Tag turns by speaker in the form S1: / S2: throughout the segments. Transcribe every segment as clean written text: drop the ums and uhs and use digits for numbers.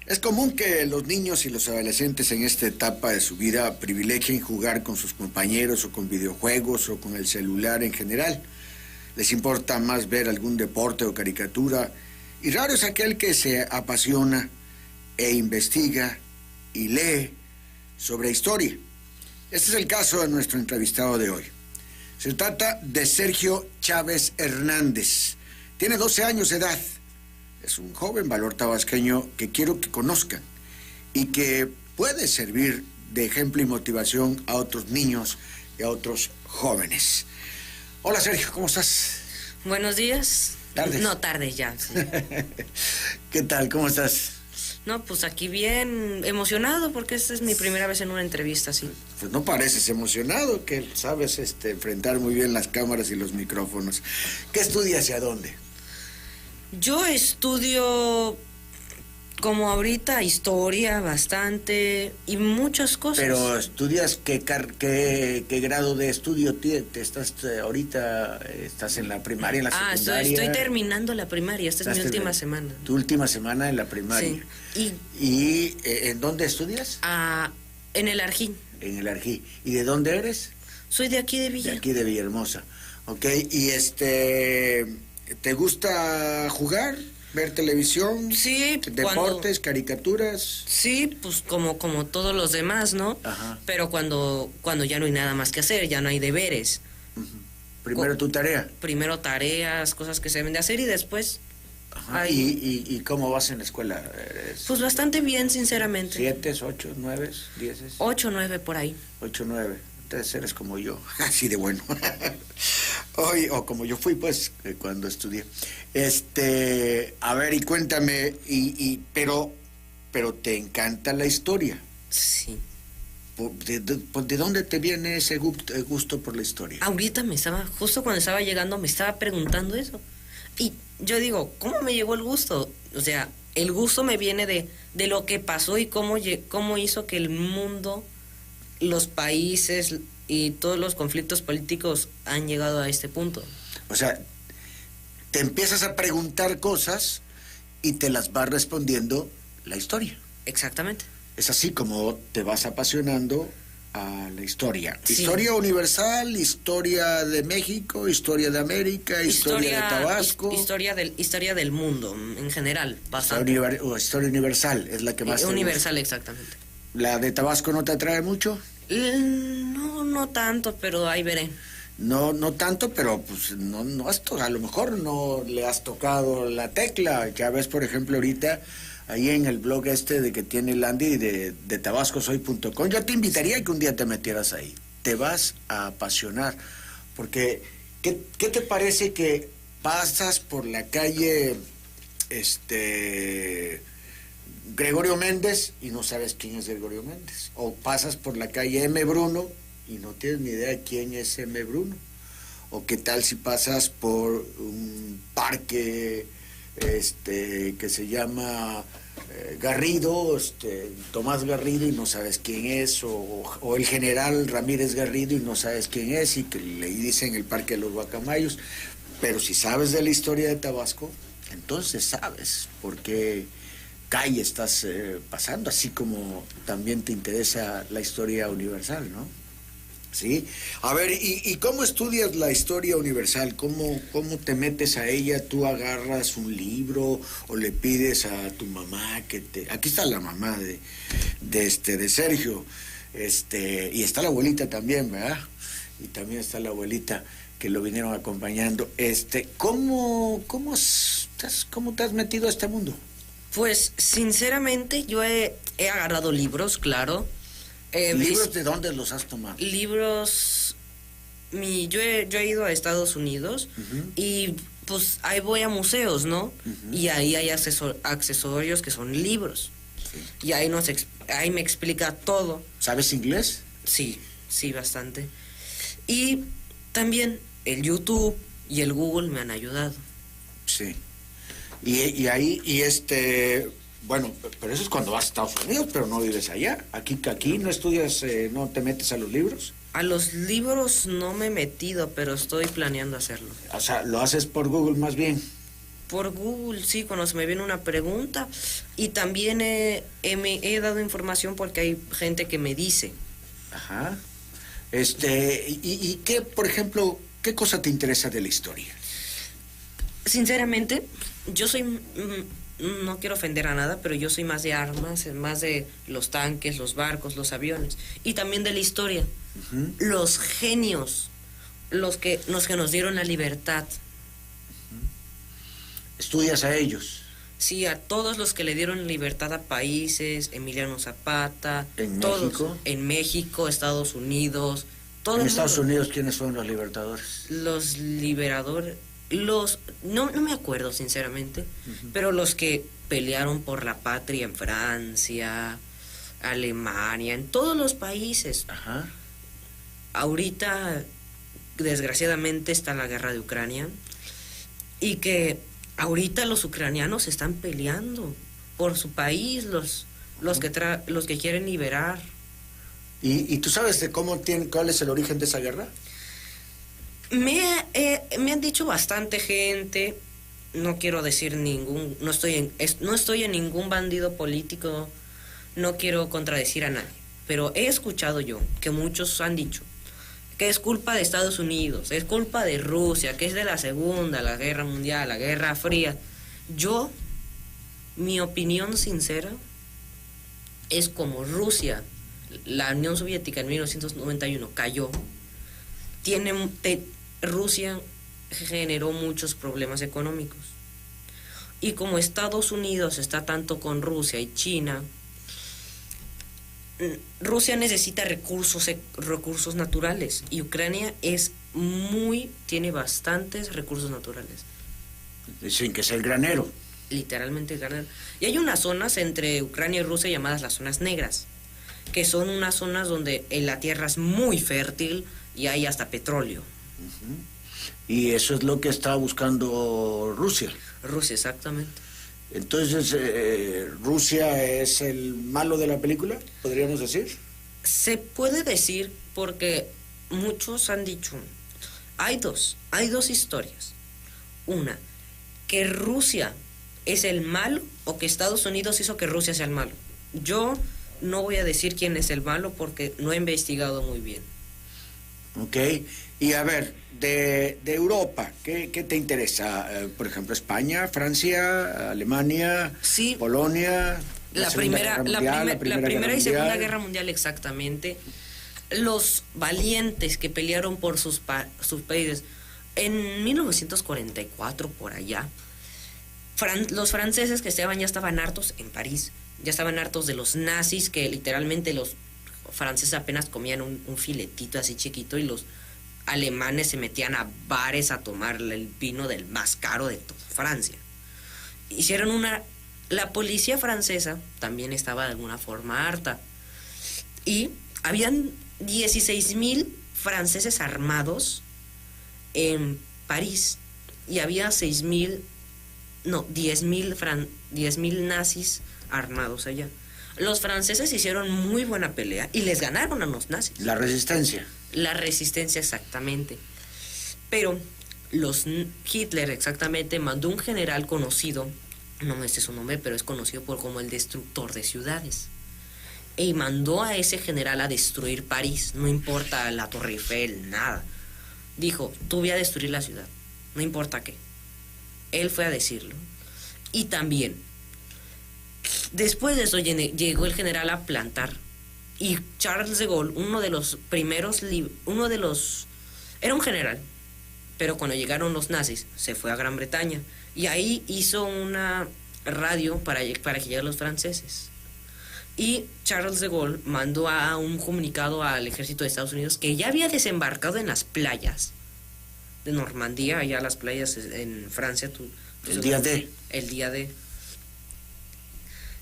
S1: Es común que los niños y los adolescentes en esta etapa de su vida privilegien jugar con sus compañeros o con videojuegos o con el celular en general. Les importa más ver algún deporte o caricatura y raro es aquel que se apasiona e investiga y lee sobre historia. Este es el caso de nuestro entrevistado de hoy. Se trata de Sergio Chávez Hernández. Tiene 12 años de edad. Es un joven valor tabasqueño que quiero que conozcan y que puede servir de ejemplo y motivación a otros niños y a otros jóvenes. Hola Sergio, ¿cómo estás?
S2: Buenos días.
S1: ¿Tardes?
S2: No, tardes ya. Sí.
S1: ¿Qué tal? ¿Cómo estás?
S2: No, pues aquí bien emocionado porque esta es mi primera vez en una entrevista así.
S1: Pues no pareces emocionado, que sabes enfrentar muy bien las cámaras y los micrófonos. ¿Qué estudias y a dónde?
S2: Yo estudio como ahorita historia bastante y muchas cosas.
S1: Pero estudias, ¿qué grado de estudio estás ahorita? ¿Estás en la primaria, en la secundaria?
S2: Estoy terminando la primaria, esta es mi última semana.
S1: Tu última semana en la primaria.
S2: Sí.
S1: ¿Y en dónde estudias?
S2: En el Arjín.
S1: En el Arjín. ¿Y de dónde eres?
S2: Soy de aquí de Villa.
S1: De aquí de Villahermosa. Ok, y ¿te gusta jugar? ¿Ver televisión?
S2: Sí.
S1: ¿Deportes, caricaturas?
S2: Sí, pues como todos los demás, ¿no?
S1: Ajá.
S2: Pero cuando ya no hay nada más que hacer, ya no hay deberes.
S1: Uh-huh. Primero tu tarea.
S2: Primero tareas, cosas que se deben de hacer y después...
S1: Ajá. ¿Y cómo vas en la escuela?
S2: Pues bastante bien, sinceramente.
S1: 7, 8, 9, 10?
S2: 8, 9 por ahí.
S1: 8, 9. Entonces eres como yo, así de bueno. O como yo fui, pues, cuando estudié. A ver, y cuéntame, pero te encanta la historia.
S2: Sí.
S1: ¿De dónde te viene ese gusto por la historia?
S2: Ahorita justo cuando estaba llegando, me estaba preguntando eso. Y yo digo, ¿cómo me llegó el gusto? O sea, el gusto me viene de lo que pasó y cómo hizo que el mundo, los países y todos los conflictos políticos han llegado a este punto.
S1: O sea, te empiezas a preguntar cosas y te las va respondiendo la historia.
S2: Exactamente.
S1: Es así como te vas apasionando a la historia.
S2: Sí.
S1: Historia universal, historia de México, historia de América, historia de Tabasco.
S2: Historia del mundo, en general, bastante.
S1: Historia universal es la que más te
S2: universal,
S1: gusta.
S2: exactamente.
S1: ¿La de Tabasco no te atrae mucho?
S2: No tanto, pero ahí veré.
S1: No tanto, pero pues no a lo mejor no le has tocado la tecla. Ya ves, por ejemplo, ahorita ahí en el blog de que tiene Landy de tabascosoy.com, yo te invitaría a que un día te metieras ahí. Te vas a apasionar, porque ¿qué te parece que pasas por la calle Gregorio Méndez y no sabes quién es Gregorio Méndez? O pasas por la calle M. Bruno y no tienes ni idea quién es M. Bruno. O qué tal si pasas por un parque que se llama Garrido, Tomás Garrido, y no sabes quién es, o el general Ramírez Garrido y no sabes quién es, y que le dicen el Parque de los Guacamayos. Pero si sabes de la historia de Tabasco, entonces sabes por qué calle estás pasando, así como también te interesa la historia universal, ¿no? ¿Sí? A ver, ¿y cómo estudias la historia universal? ¿Cómo te metes a ella? ¿Tú agarras un libro o le pides a tu mamá que te... Aquí está la mamá de Sergio, y está la abuelita también, ¿verdad? Y también está la abuelita que lo vinieron acompañando. ¿Cómo te has metido a este mundo?
S2: Pues, sinceramente, yo he agarrado libros, claro.
S1: ¿Libros de dónde los has tomado?
S2: Libros... Yo he ido a Estados Unidos, uh-huh, y pues ahí voy a museos, ¿no? Uh-huh. Y ahí hay accesorios que son libros. Sí. Y ahí me explica todo.
S1: ¿Sabes inglés?
S2: Sí, bastante. Y también el YouTube y el Google me han ayudado.
S1: Sí. Y ahí, bueno, pero eso es cuando vas a Estados Unidos, pero no vives allá. Aquí no estudias, no te metes a los libros.
S2: A los libros no me he metido, pero estoy planeando hacerlo.
S1: O sea, lo haces por Google más bien.
S2: Por Google, sí, cuando se me viene una pregunta. Y también he dado información porque hay gente que me dice.
S1: Ajá. ¿Y qué, por ejemplo, qué cosa te interesa de la historia?
S2: Sinceramente, yo soy, no quiero ofender a nada, pero yo soy más de armas, más de los tanques, los barcos, los aviones. Y también de la historia.
S1: Ujú.
S2: Los genios, los que nos dieron la libertad.
S1: ¿Estudias a ellos?
S2: Sí, a todos los que le dieron libertad a países, Emiliano Zapata,
S1: ¿En
S2: todos,
S1: México?
S2: en México, Estados Unidos, todo
S1: En
S2: el
S1: Estados
S2: mundo.
S1: Unidos, ¿quiénes fueron los libertadores?
S2: Los liberadores, no me acuerdo sinceramente, pero los que pelearon por la patria en Francia, Alemania, en todos los países.
S1: Ajá.
S2: Ahorita, desgraciadamente, está la guerra de Ucrania y que ahorita los ucranianos están peleando por su país, los que quieren liberar.
S1: ¿Y tú sabes de cuál es el origen de esa guerra?
S2: Me han dicho bastante gente, no quiero decir no estoy en ningún bandido político, no quiero contradecir a nadie, pero he escuchado yo que muchos han dicho que es culpa de Estados Unidos, es culpa de Rusia, que es de la Segunda, la Guerra Mundial, la Guerra Fría. Mi opinión sincera es como Rusia, la Unión Soviética en 1991 cayó, Rusia generó muchos problemas económicos. Y como Estados Unidos está tanto con Rusia y China, Rusia necesita recursos naturales y Ucrania tiene bastantes recursos naturales.
S1: Dicen que es el granero.
S2: Literalmente granero. Y hay unas zonas entre Ucrania y Rusia llamadas las zonas negras, que son unas zonas donde la tierra es muy fértil y hay hasta petróleo.
S1: Y eso es lo que está buscando Rusia.
S2: Rusia, exactamente.
S1: Entonces, ¿Rusia es el malo de la película, podríamos decir?
S2: Se puede decir porque muchos han dicho, hay dos historias. Una, que Rusia es el malo o que Estados Unidos hizo que Rusia sea el malo. Yo no voy a decir quién es el malo porque no he investigado muy bien.
S1: Ok, y a ver, de Europa, ¿qué te interesa? Por ejemplo, España, Francia, Alemania,
S2: Sí,
S1: Polonia,
S2: la
S1: Segunda
S2: primera,
S1: Guerra
S2: la
S1: Mundial,
S2: primer- la
S1: Guerra
S2: primera y
S1: Mundial.
S2: Segunda Guerra Mundial, exactamente. Los valientes que pelearon por sus países. En 1944, por allá, los franceses que ya estaban hartos en París, ya estaban hartos de los nazis, que literalmente los franceses apenas comían un filetito así chiquito y los alemanes se metían a bares a tomar el vino del más caro de toda Francia. La policía francesa también estaba de alguna forma harta y habían 16,000 franceses armados en París y había 10,000 nazis armados allá. Los franceses hicieron muy buena pelea y les ganaron a los nazis.
S1: La resistencia.
S2: La resistencia, exactamente. Pero Hitler exactamente mandó un general conocido, no me sé su nombre, pero es conocido como el destructor de ciudades. Y mandó a ese general a destruir París, no importa la Torre Eiffel, nada. Dijo, tú voy a destruir la ciudad, no importa qué. Él fue a decirlo. Y también, después de eso llegó el general a plantar. Y Charles de Gaulle, era un general, pero cuando llegaron los nazis, se fue a Gran Bretaña. Y ahí hizo una radio para que llegaran los franceses. Y Charles de Gaulle mandó a un comunicado al ejército de Estados Unidos que ya había desembarcado en las playas de Normandía, allá las playas en Francia.
S1: El día D.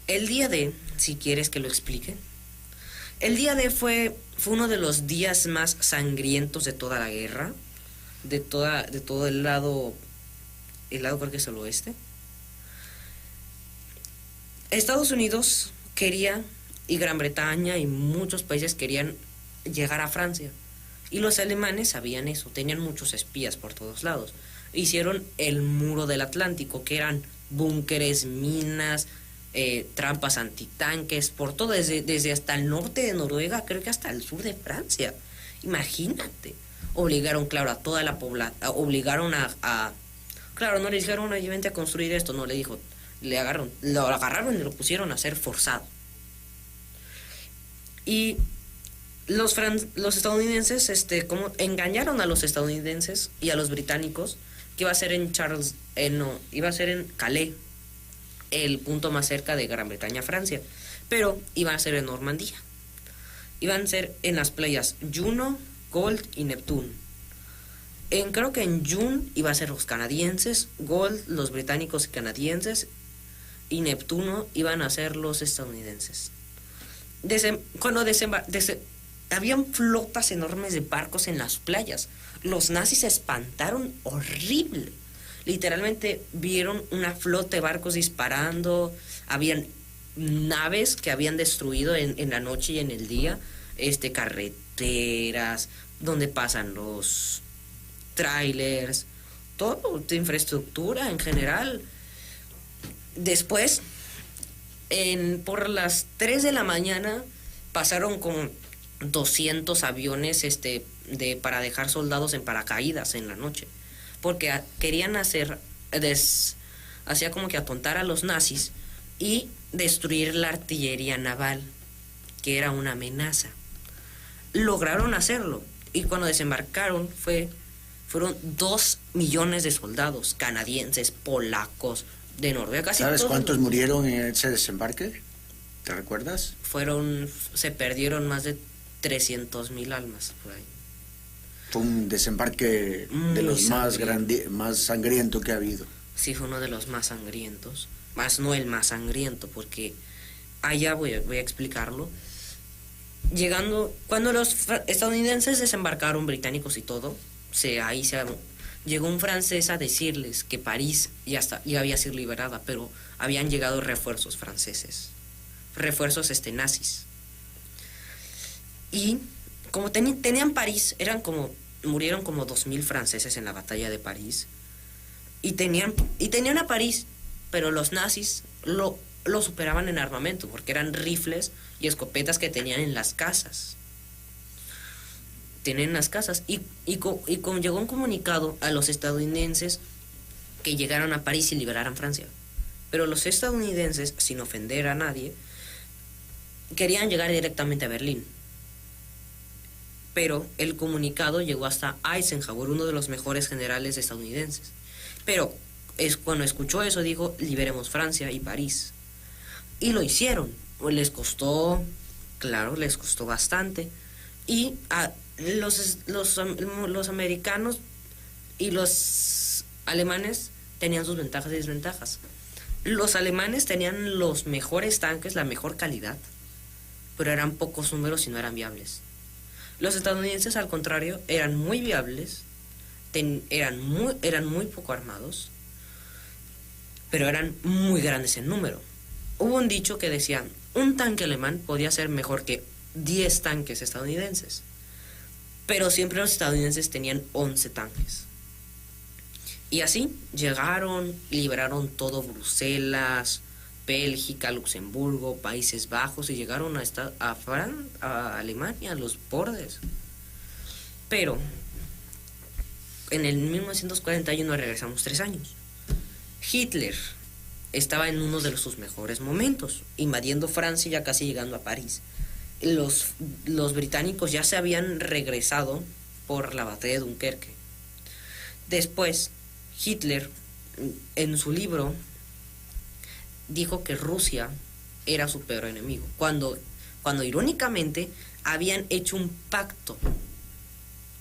S2: El día D, si quieres que lo explique. El día D fue uno de los días más sangrientos de toda la guerra, de todo el lado creo que es el oeste. Estados Unidos quería, y Gran Bretaña y muchos países querían llegar a Francia. Y los alemanes sabían eso, tenían muchos espías por todos lados. hicieron el muro del Atlántico, que eran búnkeres, minas, trampas antitanques, por todo, desde hasta el norte de Noruega, creo que hasta el sur de Francia. Imagínate. Obligaron, claro, a toda la población, obligaron claro, no le dijeron, oye, vente a construir esto, no, le dijo, lo agarraron y lo pusieron a ser forzado. Y los estadounidenses, como engañaron a los estadounidenses y a los británicos, que iba a ser iba a ser en Calais, el punto más cerca de Gran Bretaña a Francia, pero iba a ser en Normandía. Iban a ser en las playas Juno, Gold y Neptune. Creo que en June iba a ser los canadienses, Gold los británicos y canadienses, y Neptuno iban a ser los estadounidenses. Habían flotas enormes de barcos en las playas. Los nazis se espantaron horrible. Literalmente vieron una flota de barcos disparando. Habían naves que habían destruido en la noche y en el día. Carreteras, donde pasan los trailers, todo de infraestructura en general. Después, por las 3 de la mañana, pasaron como 200 aviones para dejar soldados en paracaídas en la noche, porque querían hacía como que atontar a los nazis y destruir la artillería naval, que era una amenaza. Lograron hacerlo, y cuando desembarcaron fueron 2 millones de soldados canadienses, polacos, de Noruega.
S1: ¿Sabes cuántos murieron en ese desembarque? ¿Te recuerdas?
S2: Se perdieron más de 300,000 almas por ahí.
S1: Fue un desembarque de los más sangriento que ha habido.
S2: Sí, fue uno de los más sangrientos. Más no el más sangriento, porque allá voy a explicarlo. Cuando los estadounidenses desembarcaron, británicos y todo, llegó un francés a decirles que París ya había sido liberada, pero habían llegado refuerzos franceses, refuerzos nazis. Y como tenían París, murieron como 2,000 franceses en la batalla de París, y tenían a París, pero los nazis lo superaban en armamento, porque eran rifles y escopetas que tenían en las casas. Llegó un comunicado a los estadounidenses que llegaron a París y liberaran Francia. Pero los estadounidenses, sin ofender a nadie, querían llegar directamente a Berlín. Pero el comunicado llegó hasta Eisenhower, uno de los mejores generales estadounidenses. Pero cuando escuchó eso, dijo, liberemos Francia y París. Y lo hicieron. Les costó bastante. Y los americanos y los alemanes tenían sus ventajas y desventajas. Los alemanes tenían los mejores tanques, la mejor calidad, pero eran pocos números y no eran viables. Los estadounidenses, al contrario, eran muy viables, eran muy poco armados, pero eran muy grandes en número. Hubo un dicho que decía, un tanque alemán podía ser mejor que 10 tanques estadounidenses, pero siempre los estadounidenses tenían 11 tanques. Y así llegaron, liberaron todo Bruselas, Bélgica, Luxemburgo, Países Bajos, y llegaron a Alemania, a los bordes. Pero en el 1941 regresamos 3 años. Hitler estaba en uno de sus mejores momentos, invadiendo Francia y ya casi llegando a París. Los británicos ya se habían regresado por la batalla de Dunkerque. Después, Hitler, en su libro, dijo que Rusia era su peor enemigo, cuando irónicamente habían hecho un pacto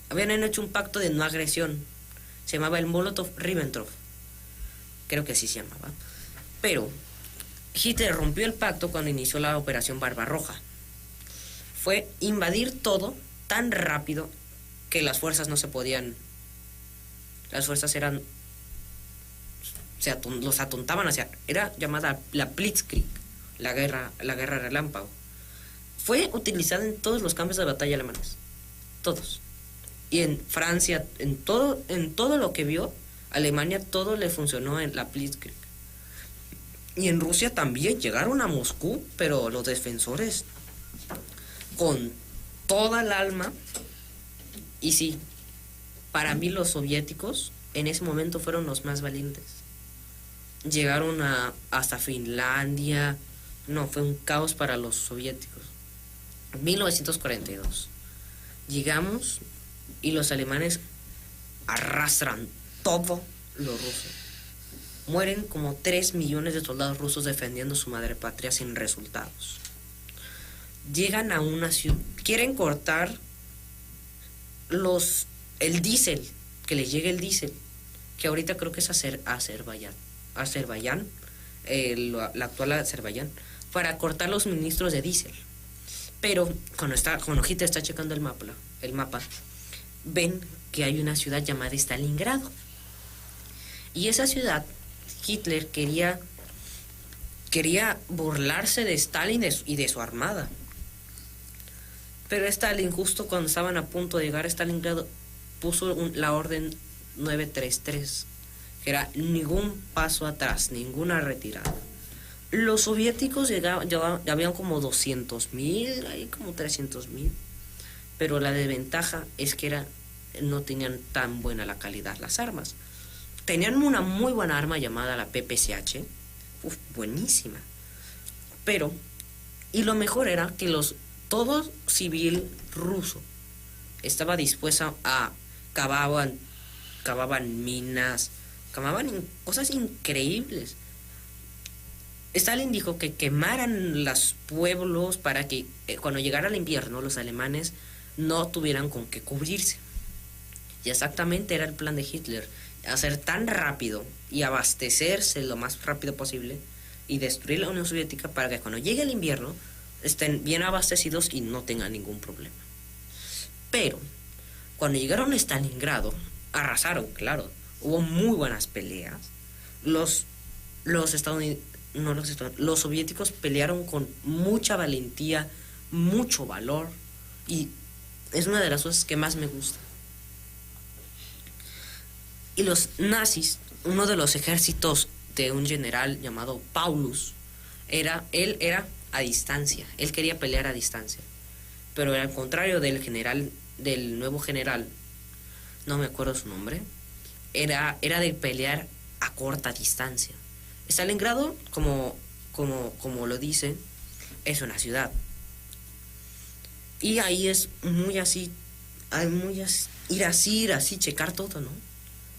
S2: de no agresión. Se llamaba el Molotov-Ribbentrop, creo que así se llamaba. Pero Hitler rompió el pacto cuando inició la Operación Barbarroja. Fue invadir todo tan rápido que las fuerzas no se podían. Las fuerzas los atontaban era llamada la Blitzkrieg, la guerra relámpago. Fue utilizada en todos los campos de batalla alemanes, todos. Y en Francia, en todo lo que vio, Alemania todo le funcionó en la Blitzkrieg. Y en Rusia también llegaron a Moscú, pero los defensores con toda el alma. Y sí, para mí los soviéticos en ese momento fueron los más valientes. Llegaron hasta Finlandia. No, fue un caos para los soviéticos. 1942. Llegamos y los alemanes arrastran todo lo ruso. Mueren como 3 millones de soldados rusos defendiendo su madre patria sin resultados. Llegan a una ciudad, quieren cortar el diésel, que les llegue el diésel, que ahorita creo que es Azerbaiyán, la actual Azerbaiyán, para cortar los suministros de diésel. Pero cuando Hitler está checando el mapa, ven que hay una ciudad llamada Stalingrado. Y esa ciudad, Hitler quería burlarse de Stalin y de su armada. Pero Stalin, justo cuando estaban a punto de llegar a Stalingrado, puso la orden 933, que era ningún paso atrás, ninguna retirada. Los soviéticos ya habían como 200,000, ahí como 300,000, pero la desventaja es que no tenían tan buena la calidad las armas. Tenían una muy buena arma llamada la PPCH, buenísima, y lo mejor era que todo civil ruso estaba dispuesto cavaban minas, cavaban cosas increíbles. Stalin dijo que quemaran los pueblos para que cuando llegara el invierno los alemanes no tuvieran con qué cubrirse. Y exactamente era el plan de Hitler, hacer tan rápido y abastecerse lo más rápido posible y destruir la Unión Soviética para que cuando llegue el invierno estén bien abastecidos y no tengan ningún problema. Pero cuando llegaron a Stalingrado, arrasaron, claro, hubo muy buenas peleas. Los soviéticos pelearon con mucha valentía, mucho valor, y es una de las cosas que más me gusta. Y los nazis, uno de los ejércitos de un general llamado Paulus, él era a distancia, él quería pelear a distancia, pero al contrario del nuevo general, no me acuerdo su nombre, era de pelear a corta distancia. Stalingrado, como lo dice, es una ciudad. Y ahí es muy así, ir así, checar todo, ¿no?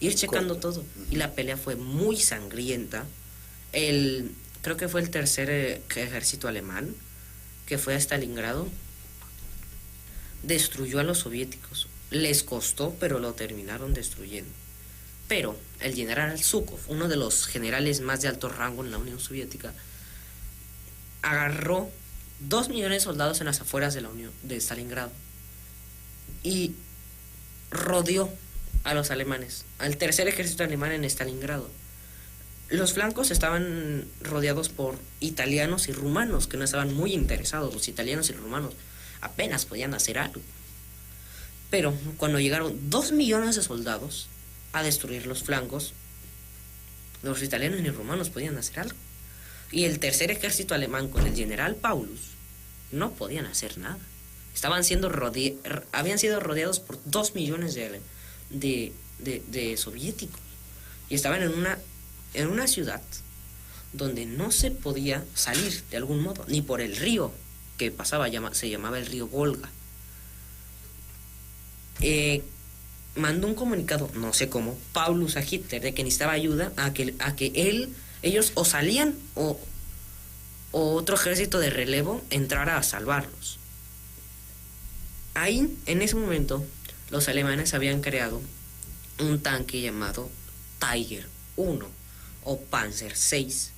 S2: Ir checando todo. Y la pelea fue muy sangrienta. Creo que fue el tercer ejército alemán que fue a Stalingrado. Destruyó a los soviéticos. Les costó, pero lo terminaron destruyendo. Pero el general Zhukov, uno de los generales más de alto rango en la Unión Soviética, agarró 2 millones de soldados en las afueras de Stalingrado y rodeó a los alemanes, al tercer ejército alemán en Stalingrado. Los flancos estaban rodeados por italianos y rumanos, que no estaban muy interesados. Los italianos y rumanos apenas podían hacer algo. Pero cuando llegaron 2 millones de soldados a destruir los flancos, los italianos y rumanos podían hacer algo. Y el tercer ejército alemán con el general Paulus no podían hacer nada. Habían sido rodeados por 2 millones de soviéticos. Y estaban en una ciudad donde no se podía salir de algún modo, ni por el río que pasaba, se llamaba el río Volga. Mandó un comunicado, no sé cómo, Paulus a Hitler, de que necesitaba ayuda, a que ellos o salían o otro ejército de relevo entrara a salvarlos. Ahí, en ese momento, los alemanes habían creado un tanque llamado Tiger 1 o Panzer 6.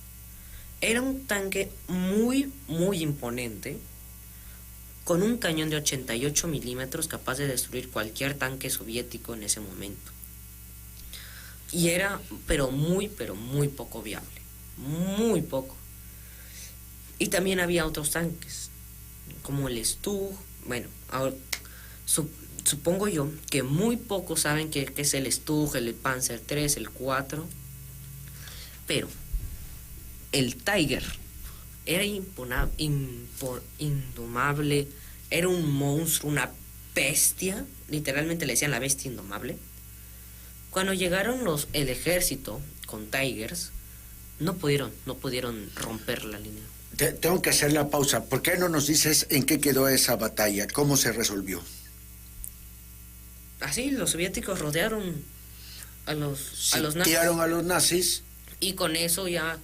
S2: Era un tanque muy, muy imponente, con un cañón de 88 milímetros capaz de destruir cualquier tanque soviético en ese momento. Y era, pero muy poco viable. Muy poco. Y también había otros tanques, como el Stug. Bueno, ahora, supongo yo que muy pocos saben que es el Stug, el Panzer III, el 4, pero el Tiger era indomable, era un monstruo, una bestia, literalmente le decían la bestia indomable. Cuando llegaron el ejército con Tigers, no pudieron romper la línea.
S1: Tengo que hacer la pausa. ¿Por qué no nos dices en qué quedó esa batalla? ¿Cómo se resolvió?
S2: Así, los soviéticos rodearon a los nazis.
S1: Sitiaron a los nazis.
S2: Y con eso ya,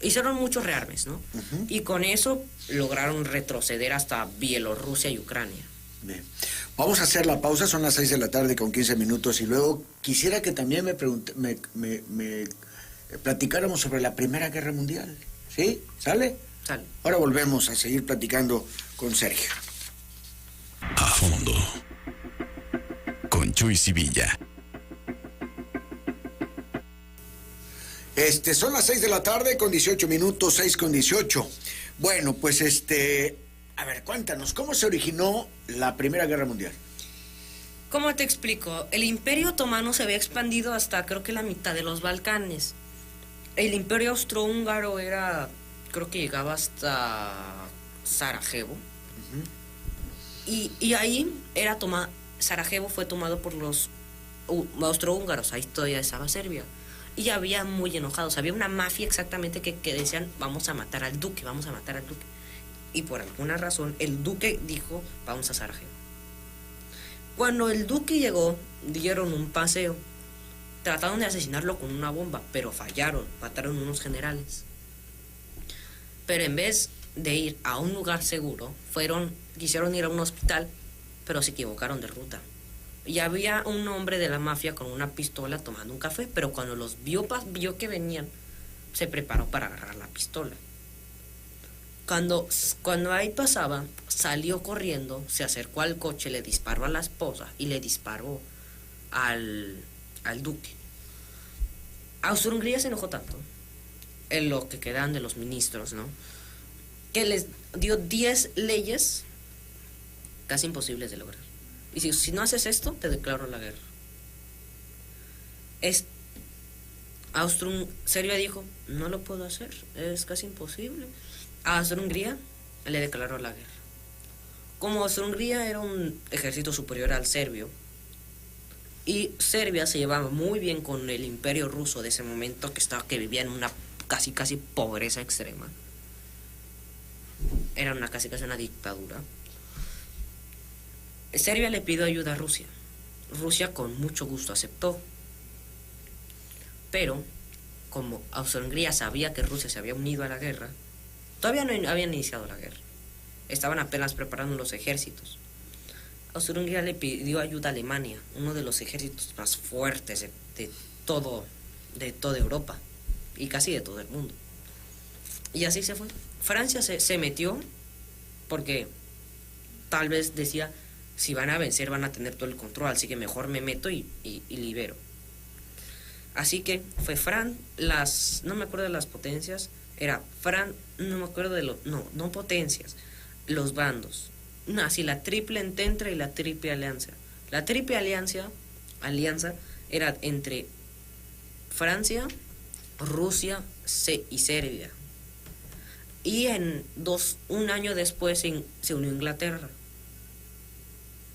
S2: hicieron muchos rearmes, ¿no? Uh-huh. Y con eso lograron retroceder hasta Bielorrusia y Ucrania.
S1: Bien. Vamos a hacer la pausa, son las 6:15 p.m. y luego quisiera que también me platicáramos sobre la Primera Guerra Mundial. ¿Sí? ¿Sale?
S2: Sale.
S1: Ahora volvemos a seguir platicando con Sergio.
S3: A fondo. Con Chuy Sevilla.
S1: Son las 6:18 p.m, 6:18. Bueno, pues a ver, cuéntanos, ¿cómo se originó la Primera Guerra Mundial?
S2: ¿Cómo te explico? El Imperio Otomano se había expandido hasta creo que la mitad de los Balcanes. El Imperio Austrohúngaro creo que llegaba hasta Sarajevo. Uh-huh. Y ahí Sarajevo fue tomado por los austrohúngaros, ahí todavía estaba Serbia. Y había muy enojados, había una mafia exactamente que decían, vamos a matar al duque. Y por alguna razón el duque dijo, vamos a Sarajevo. Cuando el duque llegó, dieron un paseo. Trataron de asesinarlo con una bomba, pero fallaron, mataron unos generales. Pero en vez de ir a un lugar seguro, quisieron ir a un hospital, pero se equivocaron de ruta. Y había un hombre de la mafia con una pistola tomando un café, pero cuando los vio que venían, se preparó para agarrar la pistola. Cuando ahí pasaba, salió corriendo, se acercó al coche, le disparó a la esposa y le disparó al duque. Austro-Hungría se enojó tanto, en lo que quedan de los ministros, ¿no?, que les dio 10 leyes casi imposibles de lograr. Y si no haces esto, te declaro la guerra. Serbia dijo, no lo puedo hacer, es casi imposible. A Austro-Hungría le declaró la guerra. Como Austro-Hungría era un ejército superior al serbio, y Serbia se llevaba muy bien con el Imperio Ruso de ese momento, que vivía en una casi pobreza extrema. Era casi una dictadura. Serbia le pidió ayuda a Rusia. Rusia con mucho gusto aceptó. Pero, como Austro-Hungría sabía que Rusia se había unido a la guerra, todavía no habían iniciado la guerra. Estaban apenas preparando los ejércitos. Austro-Hungría le pidió ayuda a Alemania, uno de los ejércitos más fuertes de toda Europa y casi de todo el mundo. Y así se fue. Francia se metió porque tal vez decía, si van a vencer van a tener todo el control, así que mejor me meto y libero. Así que fue no me acuerdo de las potencias, no me acuerdo de no potencias, los bandos. Así la Triple Entente y la Triple Alianza. La Triple Alianza era entre Francia, Rusia y Serbia. Y un año después se unió Inglaterra.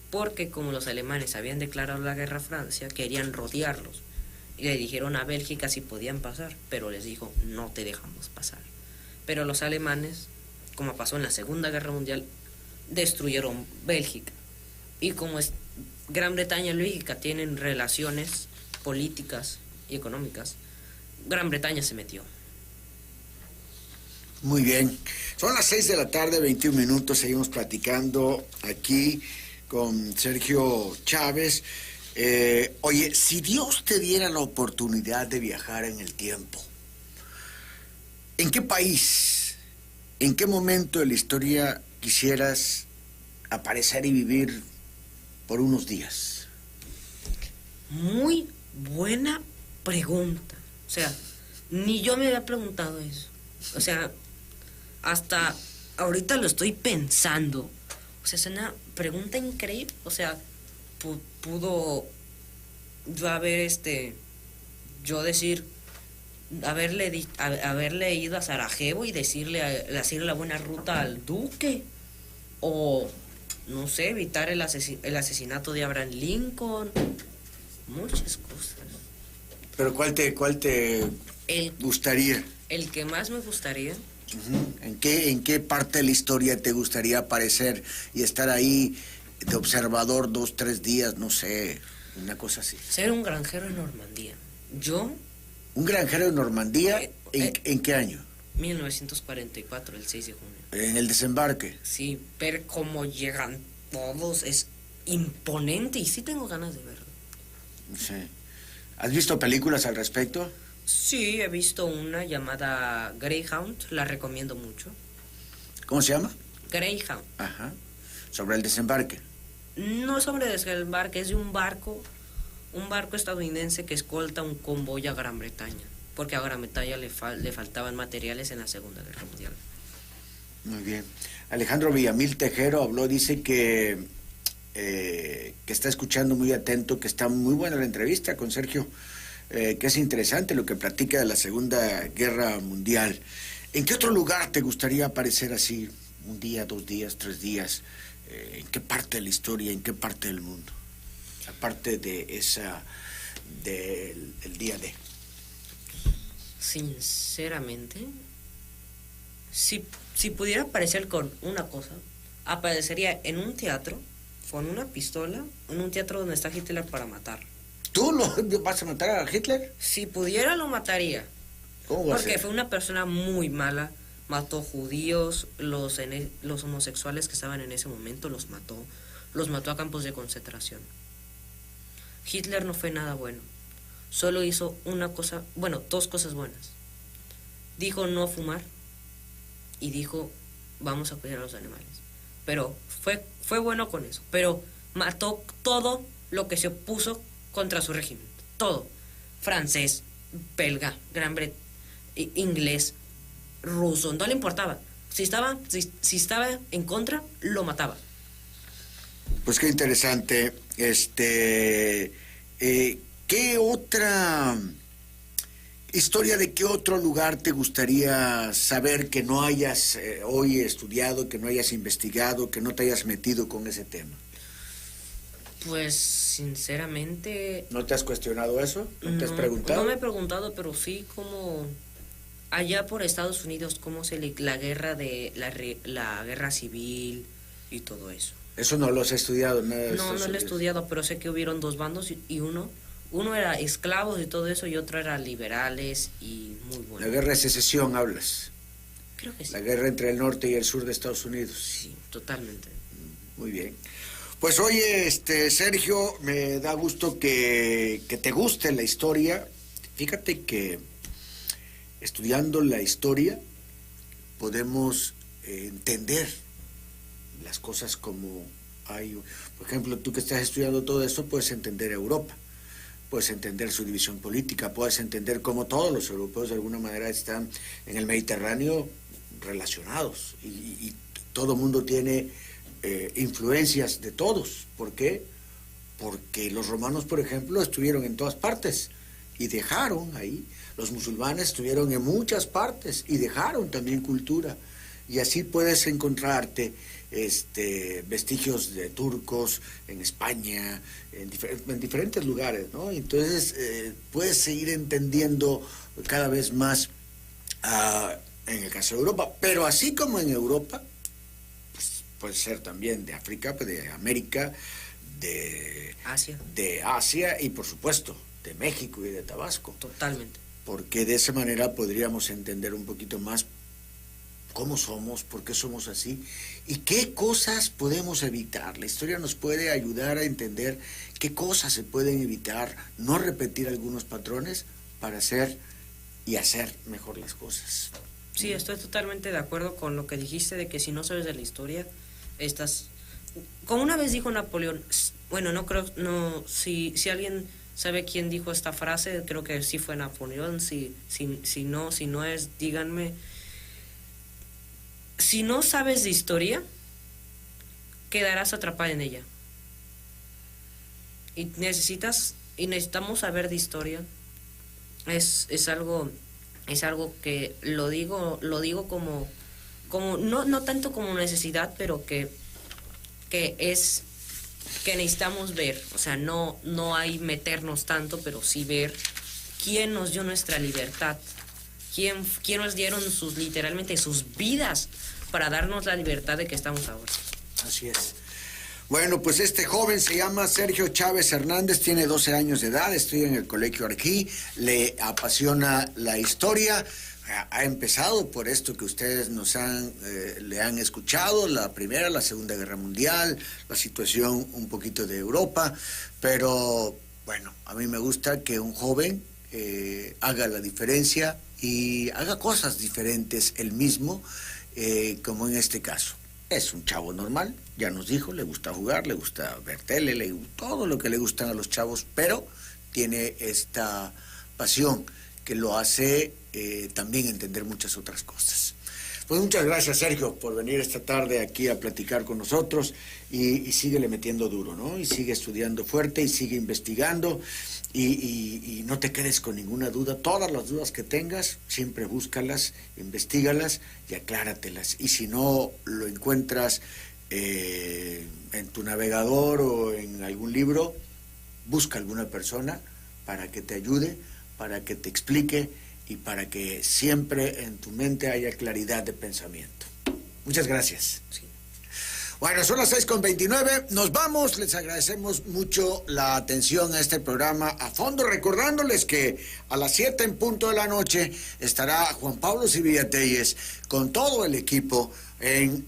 S2: Porque como los alemanes habían declarado la guerra a Francia, querían rodearlos. Y le dijeron a Bélgica si podían pasar, pero les dijo, no te dejamos pasar. Pero los alemanes, como pasó en la Segunda Guerra Mundial, destruyeron Bélgica. Y como Gran Bretaña y Bélgica tienen relaciones políticas y económicas, Gran Bretaña se metió.
S1: Muy bien. Son las 6:21 p.m, seguimos platicando aquí con Sergio Chávez. Oye, si Dios te diera la oportunidad de viajar en el tiempo, ¿en qué país, en qué momento de la historia quisieras aparecer y vivir por unos días?
S2: Muy buena pregunta. O sea, ni yo me había preguntado eso. O sea, hasta ahorita lo estoy pensando. O O sea, es una pregunta increíble. O sea, pudo yo yo decir, haberle ido a Sarajevo y decirle la buena ruta al duque. O, no sé, evitar el asesinato de Abraham Lincoln. Muchas cosas.
S1: Pero ¿cuál te gustaría?
S2: El que más me gustaría.
S1: Uh-huh. ¿En qué parte de la historia te gustaría aparecer y estar ahí de observador 2-3 días, no sé, una cosa así?
S2: Ser un granjero en Normandía. Yo...
S1: ¿Un granjero en Normandía? ¿En qué año?
S2: 1944, el 6 de junio.
S1: ¿En el desembarque?
S2: Sí, ver cómo llegan todos es imponente y sí tengo ganas de verlo.
S1: Sí. ¿Has visto películas al respecto?
S2: Sí, he visto una llamada Greyhound, la recomiendo mucho.
S1: ¿Cómo se llama?
S2: Greyhound.
S1: Ajá. Sobre el desembarque.
S2: No sobre el desembarque, es de un barco estadounidense que escolta un convoy a Gran Bretaña, porque a Gran Bretaña le faltaban materiales en la Segunda Guerra Mundial.
S1: Muy bien. Alejandro Villamil Tejero habló, dice que está escuchando muy atento, que está muy buena la entrevista con Sergio, que es interesante lo que platica de la Segunda Guerra Mundial. ¿En qué otro lugar te gustaría aparecer así? ¿Un día, 2 días, 3 días? ¿En qué parte de la historia, en qué parte del mundo? Aparte de del día D.
S2: Sinceramente, si pudiera aparecer con una cosa, aparecería en un teatro, con una pistola, en un teatro donde está Hitler para matar.
S1: ¿Tú lo vas a matar a Hitler?
S2: Si pudiera, lo mataría.
S1: ¿Cómo va a
S2: Porque
S1: ser?
S2: fue una persona muy mala. Mató judíos, los homosexuales que estaban en ese momento, los mató a campos de concentración. Hitler no fue nada bueno. Solo hizo dos cosas buenas. Dijo no fumar y dijo vamos a cuidar a los animales. Pero fue bueno con eso. Pero mató todo lo que se opuso contra su régimen. Todo. Francés, belga, inglés, ruso, no le importaba. Si estaba en contra, lo mataba.
S1: Pues qué interesante. ¿Qué otra historia de qué otro lugar te gustaría saber que no hayas hoy estudiado, que no hayas investigado, que no te hayas metido con ese tema?
S2: Pues sinceramente...
S1: ¿No te has cuestionado eso? ¿No te has preguntado?
S2: No me he preguntado, pero sí como allá por Estados Unidos, cómo la guerra de la guerra civil y todo eso.
S1: Eso no lo has estudiado, nada de
S2: No lo he estudiado, pero sé que hubieron 2 bandos y uno era esclavos y todo eso y otro era liberales y muy bueno.
S1: La guerra de secesión hablas.
S2: Creo que sí.
S1: La guerra entre el norte y el sur de Estados Unidos.
S2: Sí, totalmente.
S1: Muy bien. Pues oye, Sergio, me da gusto que te guste la historia. Fíjate que estudiando la historia podemos entender las cosas como hay. Por ejemplo, tú que estás estudiando todo esto, puedes entender Europa, puedes entender su división política, puedes entender cómo todos los europeos de alguna manera están en el Mediterráneo relacionados y todo mundo tiene influencias de todos. ¿Por qué? Porque los romanos, por ejemplo, estuvieron en todas partes y dejaron ahí. Los musulmanes estuvieron en muchas partes y dejaron también cultura. Y así puedes encontrarte vestigios de turcos en España, en diferentes lugares, ¿no? Entonces puedes seguir entendiendo cada vez más en el caso de Europa, pero así como en Europa, pues puede ser también de África, de América, de Asia y por supuesto de México y de Tabasco.
S2: Totalmente.
S1: Porque de esa manera podríamos entender un poquito más cómo somos, por qué somos así y qué cosas podemos evitar. La historia nos puede ayudar a entender qué cosas se pueden evitar, no repetir algunos patrones para hacer y hacer mejor las cosas.
S2: Sí, estoy totalmente de acuerdo con lo que dijiste de que si no sabes de la historia, como una vez dijo Napoleón, bueno, no creo, no, si alguien sabe quién dijo esta frase, creo que sí fue Napoleón, si no es, díganme. Si no sabes de historia, quedarás atrapada en ella. Y necesitamos saber de historia. Es algo que lo digo como no tanto como necesidad, pero que necesitamos ver. O sea, no hay meternos tanto, pero sí ver quién nos dio nuestra libertad, quién nos dieron literalmente sus vidas para darnos la libertad de que estamos ahora.
S1: Así es. Bueno, pues este joven se llama Sergio Chávez Hernández, tiene 12 años de edad, estudia en el Colegio Arquí, le apasiona la historia. Ha empezado por esto que ustedes le han escuchado, la Primera, la Segunda Guerra Mundial, la situación un poquito de Europa, pero bueno, a mí me gusta que un joven haga la diferencia y haga cosas diferentes él mismo, como en este caso. Es un chavo normal, ya nos dijo, le gusta jugar, le gusta ver tele, todo lo que le gustan a los chavos, pero tiene esta pasión que lo hace también entender muchas otras cosas. Pues muchas gracias, Sergio, por venir esta tarde aquí a platicar con nosotros y síguele metiendo duro, ¿no? Y sigue estudiando fuerte y sigue investigando y no te quedes con ninguna duda. Todas las dudas que tengas, siempre búscalas, investígalas y acláratelas. Y si no lo encuentras en tu navegador o en algún libro, busca alguna persona para que te ayude, para que te explique y para que siempre en tu mente haya claridad de pensamiento. Muchas gracias.
S2: Sí.
S1: Bueno, son las 6:29, nos vamos, les agradecemos mucho la atención a este programa a fondo, recordándoles que a las 7 en punto de la noche estará Juan Pablo Sevilla Telles con todo el equipo en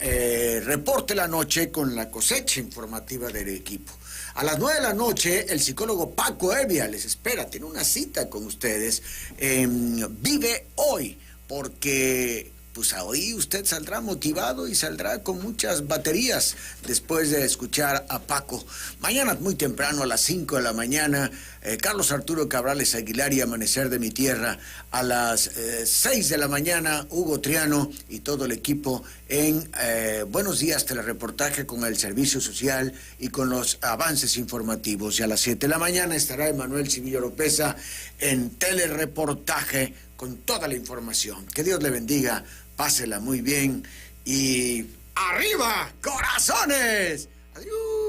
S1: Reporte la Noche con la cosecha informativa del equipo. A las 9 de la noche, el psicólogo Paco Evia les espera, tiene una cita con ustedes en Vive Hoy, porque pues hoy usted saldrá motivado y saldrá con muchas baterías después de escuchar a Paco. Mañana muy temprano a las 5 de la mañana, Carlos Arturo Cabrales Aguilar y Amanecer de mi Tierra. A las 6 de la mañana, Hugo Triano y todo el equipo en Buenos Días Telereportaje con el Servicio Social y con los avances informativos. Y a las 7 de la mañana estará Emanuel Civillo Oropeza en Telereportaje con toda la información. Que Dios le bendiga, pásela muy bien y ¡arriba, corazones! ¡Adiós!